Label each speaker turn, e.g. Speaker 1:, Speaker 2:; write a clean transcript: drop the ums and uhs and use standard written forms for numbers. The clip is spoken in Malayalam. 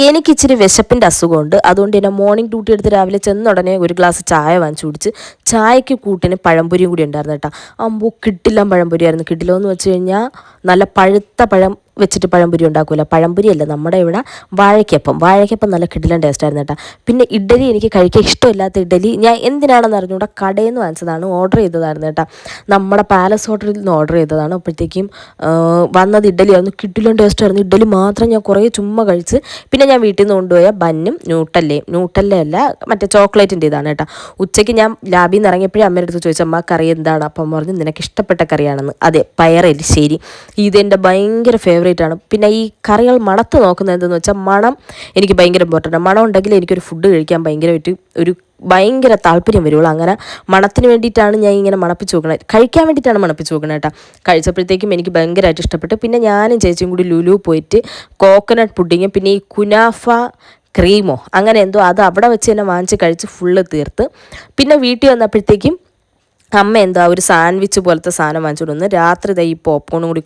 Speaker 1: എനിക്ക് ഇച്ചിരി വിശപ്പിൻ്റെ അസുഖമുണ്ട്. അതുകൊണ്ട് തന്നെ മോർണിംഗ് ഡ്യൂട്ടി എടുത്ത് രാവിലെ ചെന്ന ഉടനെ ഒരു ഗ്ലാസ് ചായ വാങ്ങിച്ചു കുടിച്ച് ചായക്ക് കൂട്ടിന് പഴംപൊരിയും കൂടി ഉണ്ടായിരുന്നു കേട്ടോ. അമ്പോ കിട്ടില്ല പഴംപൊരിയായിരുന്നു. കിട്ടില്ലോ എന്ന് വെച്ച് കഴിഞ്ഞാൽ നല്ല പഴുത്ത പഴം വെച്ചിട്ട് പഴംപൊരി ഉണ്ടാക്കില്ല, പഴംപൊരിയല്ല നമ്മുടെ ഇവിടെ വാഴയ്ക്കപ്പം നല്ല കിടിലൻ ടേസ്റ്റായിരുന്നു കേട്ടോ. പിന്നെ ഇഡ്ഡലി എനിക്ക് കഴിക്കാൻ ഇഷ്ടമില്ലാത്ത ഇഡ്ഡലി ഞാൻ എന്തിനാണെന്ന് അറിഞ്ഞുകൂടാ കടയിൽ നിന്ന് വാങ്ങിച്ചതാണ്, ഓർഡർ ചെയ്തതായിരുന്നു കേട്ടോ. നമ്മുടെ പാലസ് ഹോട്ടലിൽ നിന്ന് ഓർഡർ ചെയ്തതാണ്. അപ്പോഴത്തേക്കും വന്നത് ഇഡ്ഡലിയായിരുന്നു, കിടിലൻ ടേസ്റ്റായിരുന്നു. ഇഡ്ഡലി മാത്രം ഞാൻ കുറേ ചുമ്മാ കഴിച്ച്. പിന്നെ ഞാൻ വീട്ടിൽ നിന്ന് കൊണ്ടുപോയ ബന്നും ന്യൂട്ടല്ലയല്ല മറ്റേ ചോക്ലേറ്റിൻ്റെ ഇതാണ് കേട്ടോ. ഉച്ചയ്ക്ക് ഞാൻ ലാബിൽ നിന്ന് ഇറങ്ങിയപ്പോഴേ അമ്മയുടെ അടുത്ത് ചോദിച്ചു, അമ്മ കറി എന്താണ്? അപ്പം പറഞ്ഞു നിനക്ക് ഇഷ്ടപ്പെട്ട കറിയാണെന്ന്. അതെ, പയറെലിശ്ശേരി. ഇതെൻ്റെ ഭയങ്കര ഫേവറേറ്റ് ആണ്. പിന്നെ ഈ കറികൾ മണത്ത് നോക്കുന്നത് എന്തെന്ന് വെച്ചാൽ മണം എനിക്ക് ഭയങ്കര ഇമ്പോർട്ടൻ്റ്. മണം ഉണ്ടെങ്കിൽ എനിക്കൊരു ഫുഡ് കഴിക്കാൻ ഭയങ്കര താല്പര്യം വരുള്ളൂ. അങ്ങനെ മണത്തിന് വേണ്ടിയിട്ടാണ് ഞാൻ ഇങ്ങനെ മണപ്പിച്ച് നോക്കണത്, കഴിക്കാൻ വേണ്ടിയിട്ടാണ് മണപ്പിച്ച് നോക്കണത് കേട്ടോ. കഴിച്ചപ്പോഴത്തേക്കും എനിക്ക് ഭയങ്കരമായിട്ട് ഇഷ്ടപ്പെട്ടു. പിന്നെ ഞാനും ചേച്ചിയും കൂടി ലുലു പോയിട്ട് കോക്കനട്ട് പുഡിങ്ങും പിന്നെ ഈ കുനാഫ ക്രീമോ അങ്ങനെ എന്തോ അത് അവിടെ വെച്ച് തന്നെ വാങ്ങിച്ച് കഴിച്ച് ഫുള്ള് തീർത്ത്. പിന്നെ വീട്ടിൽ വന്നപ്പോഴത്തേക്കും അമ്മ എന്തോ ഒരു സാൻഡ്വിച്ച് പോലത്തെ സാധനം വാങ്ങിച്ചുകൊണ്ട് വന്ന് രാത്രി ഈ പോപ്കോണും കൂടി